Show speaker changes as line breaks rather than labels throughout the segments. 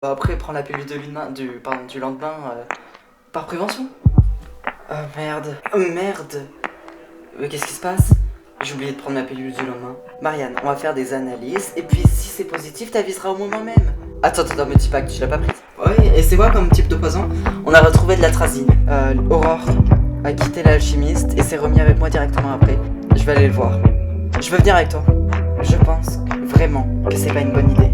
Après, prends la pilule du lendemain par prévention. Oh merde. Oh merde. Mais qu'est-ce qui se passe? J'ai oublié de prendre ma pilule du lendemain. Marianne, on va faire des analyses et puis si c'est positif, t'aviseras au moment même. Attends, me dis pas que tu l'as pas prise. Oui, et c'est quoi comme type de poison? On a retrouvé de l'atrazine. Aurore a quitté l'alchimiste et s'est remis avec moi directement après. Je vais aller le voir. Je veux venir avec toi. Je pense vraiment que c'est pas une bonne idée.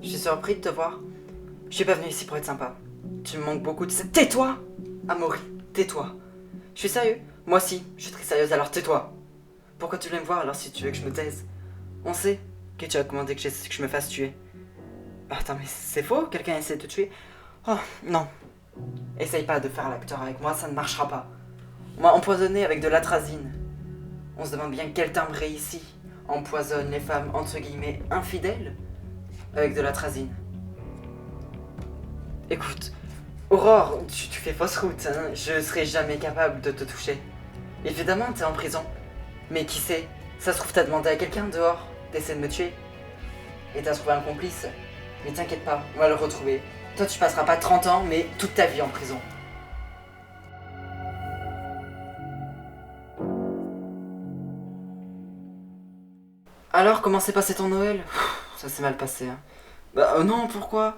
Je suis surpris de te voir. Je suis pas venu ici pour être sympa. Tu me manques beaucoup de... Tais-toi Amaury, tais-toi. Je suis sérieux. Moi aussi, je suis très sérieuse, alors tais-toi. Pourquoi tu viens me voir alors si tu veux que je me taise? On sait que tu as commandé que je me fasse tuer. Attends, mais c'est faux? Quelqu'un essaie de te tuer? Oh, non. Essaye pas de faire l'acteur avec moi, ça ne marchera pas. On m'a empoisonné avec de l'atrazine. On se demande bien quel timbré ici empoisonne les femmes entre guillemets infidèles avec de l'atrazine. Écoute, Aurore, tu fais fausse route, hein. Je serai jamais capable de te toucher. Évidemment, t'es en prison. Mais qui sait? Ça se trouve, t'as demandé à quelqu'un dehors d'essayer de me tuer. Et t'as trouvé un complice. Mais t'inquiète pas, on va le retrouver. Toi, tu passeras pas 30 ans, mais toute ta vie en prison. Alors, comment s'est passé ton Noël? Ça s'est mal passé, hein. Bah non, pourquoi?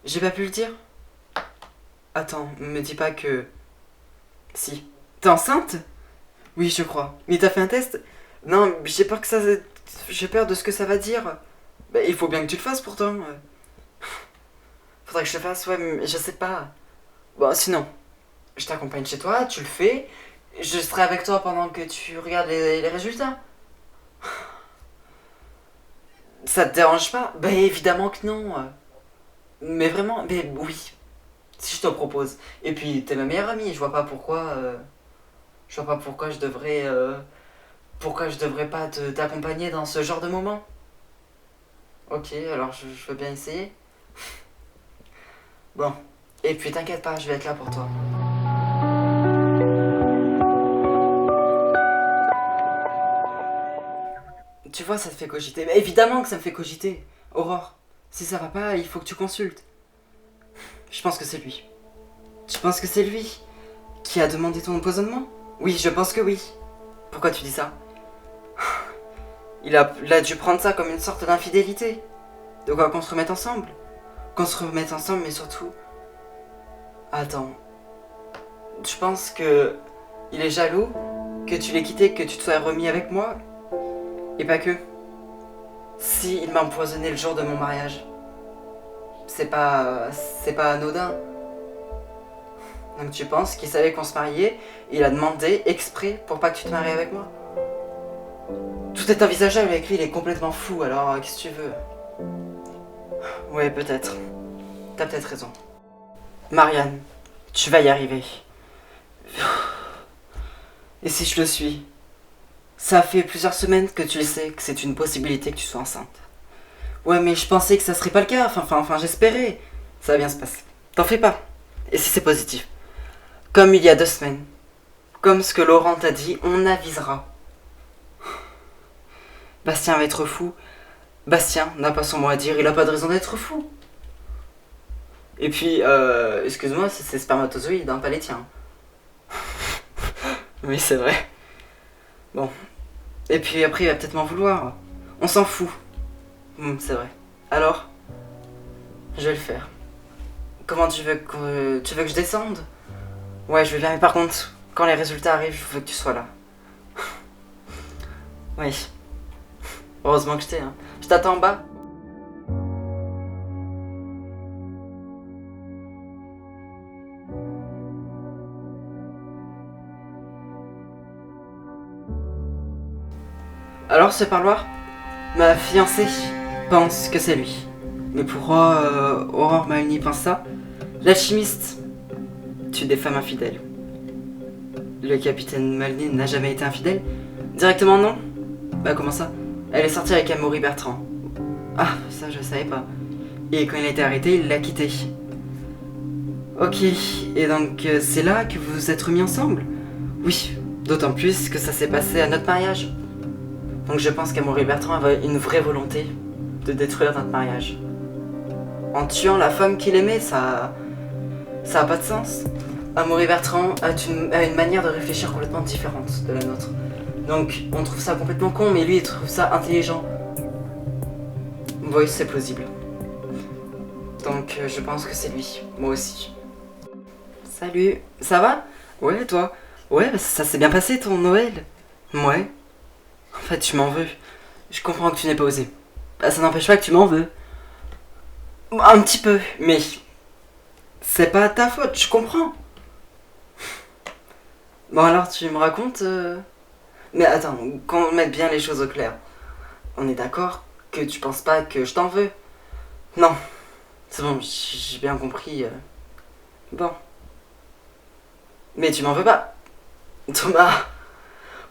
J'ai pas pu le dire. Attends, me dis pas que... Si. T'es enceinte? Oui, je crois. Mais t'as fait un test? Non, j'ai peur que ça... J'ai peur de ce que ça va dire. Bah, il faut bien que tu le fasses pourtant. Faudrait que je le fasse, ouais, mais je sais pas. Bon, sinon, je t'accompagne chez toi, tu le fais. Je serai avec toi pendant que tu regardes les résultats. Ça te dérange pas? Bah évidemment que non. Mais vraiment, mais oui. Si je te propose. Et puis, t'es ma meilleure amie, je vois pas pourquoi... je vois pas pourquoi je devrais... pourquoi je devrais pas t'accompagner dans ce genre de moment. Ok, alors je veux bien essayer. Bon. Et puis t'inquiète pas, je vais être là pour toi. Tu vois, ça te fait cogiter. Mais évidemment que ça me fait cogiter. Aurore, si ça va pas, il faut que tu consultes. Je pense que c'est lui. Tu penses que c'est lui qui a demandé ton empoisonnement? Oui, je pense que oui. Pourquoi tu dis ça? Il a dû prendre ça comme une sorte d'infidélité. De quoi qu'on se remette ensemble. Qu'on se remette ensemble, mais surtout... Attends. Je pense que... Il est jaloux que tu l'aies quitté, que tu te sois remis avec moi. Et pas que. Si il m'a empoisonné le jour de mon mariage. C'est pas... C'est pas anodin. Donc tu penses qu'il savait qu'on se mariait et il a demandé exprès pour pas que tu te maries avec moi? Tout est envisageable avec lui, il est complètement fou, alors qu'est-ce que tu veux? Ouais, peut-être. T'as peut-être raison. Marianne, tu vas y arriver. Et si je le suis? Ça fait plusieurs semaines que tu le sais, que c'est une possibilité que tu sois enceinte. Ouais, mais je pensais que ça serait pas le cas, enfin, j'espérais. Ça va bien se passer. T'en fais pas. Et si c'est positif? Comme il y a 2 semaines. Comme ce que Laurent t'a dit, on avisera. Bastien va être fou. Bastien n'a pas son mot à dire, il a pas de raison d'être fou. Et puis, excuse-moi, c'est spermatozoïde, hein, pas les tiens. Oui, c'est vrai. Bon. Et puis après, il va peut-être m'en vouloir. On s'en fout. C'est vrai. Alors, je vais le faire. Comment tu veux que je descende? Ouais, je vais bien, mais par contre, quand les résultats arrivent, je veux que tu sois là. Oui. Heureusement que je t'ai, hein. Je t'attends en bas. Alors ce parloir? Ma fiancée pense que c'est lui. Mais pourquoi Aurore Malny pense ça? L'alchimiste tue des femmes infidèles. Le capitaine Malny n'a jamais été infidèle? Directement non? Bah comment ça? Elle est sortie avec Amaury Bertrand. Ah, ça je savais pas. Et quand il a été arrêté, il l'a quitté. Ok, et donc c'est là que vous vous êtes remis ensemble? Oui, d'autant plus que ça s'est passé à notre mariage. Donc je pense qu'Amaury Bertrand avait une vraie volonté de détruire notre mariage. En tuant la femme qu'il aimait, ça a pas de sens. Amaury Bertrand a une manière de réfléchir complètement différente de la nôtre. Donc on trouve ça complètement con, mais lui il trouve ça intelligent. Oui, c'est plausible. Donc je pense que c'est lui, moi aussi. Salut, ça va? Ouais, toi? Ouais, bah, ça s'est bien passé ton Noël? Ouais. En fait, tu m'en veux. Je comprends que tu n'aies pas osé. Bah, ça n'empêche pas que tu m'en veux. Un petit peu, mais c'est pas ta faute, je comprends. Bon alors tu me racontes Mais attends, qu'on mette bien les choses au clair. On est d'accord que tu penses pas que je t'en veux? Non, c'est bon, j'ai bien compris. Bon. Mais tu m'en veux pas? Thomas.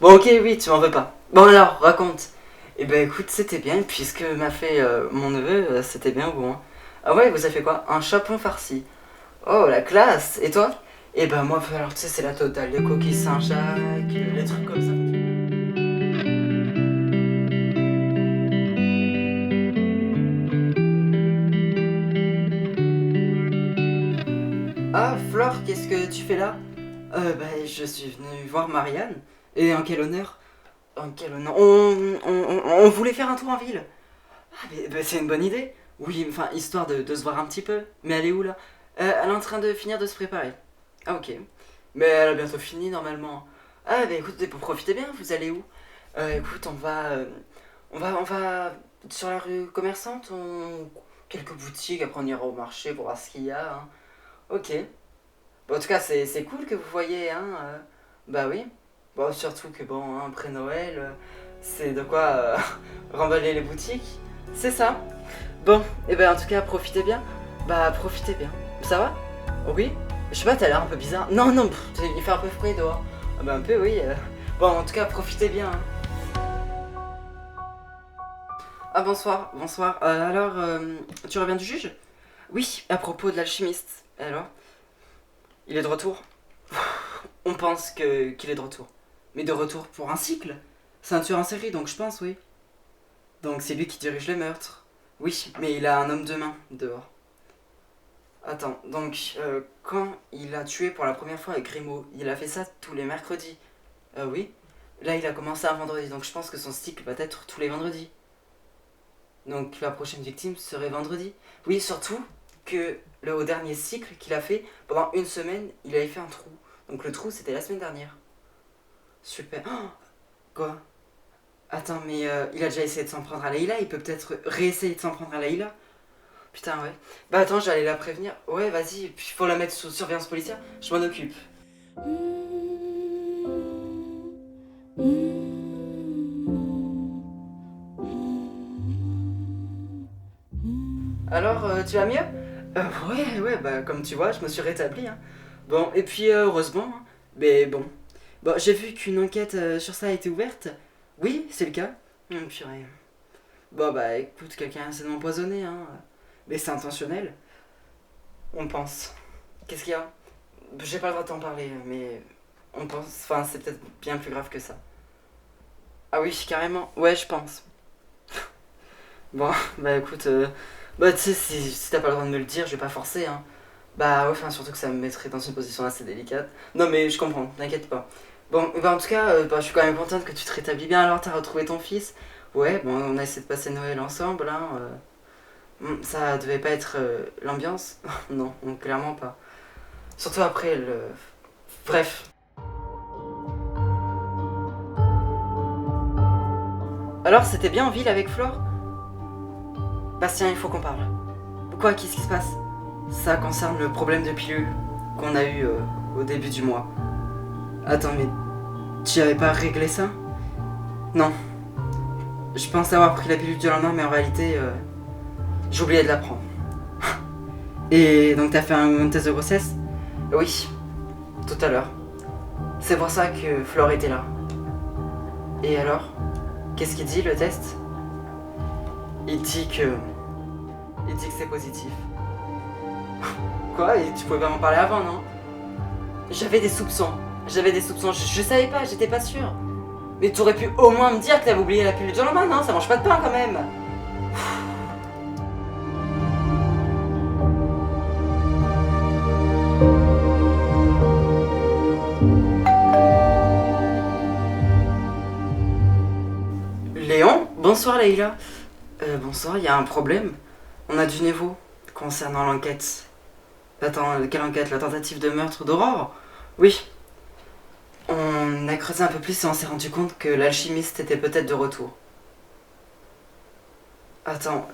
Bon ok, oui, tu m'en veux pas. Bon alors, raconte. Eh ben écoute, c'était bien, puisque m'a fait mon neveu, c'était bien bon. Hein. Ah ouais, vous avez fait quoi? Un chapon farci. Oh, la classe! Et toi? Eh ben moi, alors tu sais, c'est la totale. Les coquilles Saint-Jacques, les trucs comme ça. Ah, Flore, qu'est-ce que tu fais là? Bah, je suis venu voir Marianne. Et en quel honneur? En quel honneur? On voulait faire un tour en ville. Ah, mais bah, c'est une bonne idée. Oui, enfin, histoire de se voir un petit peu. Mais elle est où là? Elle est en train de finir de se préparer. Ah, ok. Mais elle a bientôt fini normalement. Ah, bah écoutez, pour profiter bien, vous allez où? Écoute, on va sur la rue commerçante, quelques boutiques, après on ira au marché pour voir ce qu'il y a. Hein. Ok. Bon, en tout cas, c'est cool que vous voyez, hein. Bah oui. Bon, surtout que bon, hein, après Noël, c'est de quoi remballer les boutiques. C'est ça. Bon, et ben en tout cas, profitez bien. Bah, profitez bien. Ça va? Oui? Je sais pas, t'as l'air un peu bizarre. Non, non, il fait un peu frais dehors. Ah bah un peu, oui. Bon, en tout cas, profitez bien. Hein. Ah, bonsoir, bonsoir. Alors, tu reviens du juge? Oui, à propos de l'alchimiste. Alors? Il est de retour? On pense qu'il est de retour. Mais de retour pour un cycle? C'est un tueur en série, donc je pense, oui. Donc c'est lui qui dirige les meurtres. Oui, mais il a un homme de main dehors. Attends, donc quand il a tué pour la première fois avec Grimaud, il a fait ça tous les mercredis. Oui. Là, il a commencé un vendredi, donc je pense que son cycle va être tous les vendredis. Donc la prochaine victime serait vendredi. Oui, surtout que au dernier cycle qu'il a fait, pendant une semaine, il avait fait un trou. Donc le trou, c'était la semaine dernière. Super. Oh, quoi? Attends, mais il a déjà essayé de s'en prendre à Leïla, il peut peut-être réessayer de s'en prendre à Leïla. Putain, ouais. Bah attends, j'allais la prévenir. Ouais, vas-y, puis faut la mettre sous surveillance policière, je m'en occupe. Alors, tu vas mieux? Ouais, bah comme tu vois, je me suis rétabli. Hein. Bon, et puis heureusement, hein, mais bon. Bon, j'ai vu qu'une enquête sur ça a été ouverte. Oui, c'est le cas. Purée. Bon, bah écoute, quelqu'un essaie de m'empoisonner, hein. Mais c'est intentionnel, on pense. Qu'est-ce qu'il y a? J'ai pas le droit de t'en parler, mais on pense. Enfin, c'est peut-être bien plus grave que ça. Ah oui, carrément. Ouais, je pense. Bon, bah écoute, bah tu sais, si t'as pas le droit de me le dire, je vais pas forcer, hein. Bah ouais, enfin surtout que ça me mettrait dans une position assez délicate. Non mais je comprends, t'inquiète pas. Bon, bah en tout cas, bah, je suis quand même contente que tu te rétablis bien alors, t'as retrouvé ton fils. Ouais, bon, on a essayé de passer Noël ensemble, hein. Ça devait pas être l'ambiance. Non, clairement pas. Surtout après le... Bref. Alors, c'était bien en ville avec Flore? Bastien, il faut qu'on parle. Quoi, qu'est-ce qui se passe? Ça concerne le problème de pilule qu'on a eu au début du mois. Attends, mais tu avais pas réglé ça? Non. Je pense avoir pris la pilule du lendemain, mais en réalité, j'ai oublié de la prendre. Et donc t'as fait un test de grossesse? Oui, tout à l'heure. C'est pour ça que Flore était là. Et alors? Qu'est-ce qu'il dit, le test? Il dit que c'est positif. Quoi? Et tu pouvais pas m'en parler avant, non? J'avais des soupçons. Je savais pas, j'étais pas sûre. Mais t'aurais pu au moins me dire que t'avais oublié la pilule du lendemain, non? Ça mange pas de pain quand même. Léon? Bonsoir Leïla. Bonsoir, il y a un problème. On a du nouveau concernant l'enquête. Attends, quelle enquête? La tentative de meurtre d'Aurore? Oui. On a creusé un peu plus et on s'est rendu compte que l'alchimiste était peut-être de retour. Attends,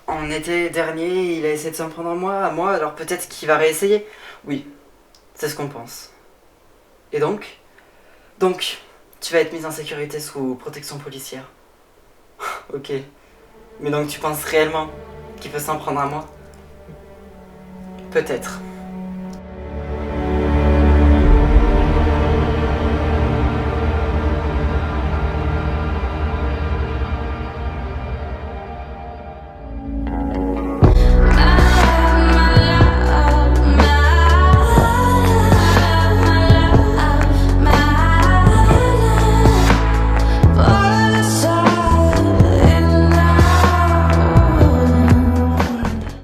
en été dernier, il a essayé de s'en prendre à moi, alors peut-être qu'il va réessayer. Oui, c'est ce qu'on pense. Et donc? Donc, tu vas être mise en sécurité sous protection policière. Ok. Mais donc tu penses réellement qu'il peut s'en prendre à moi? Peut-être.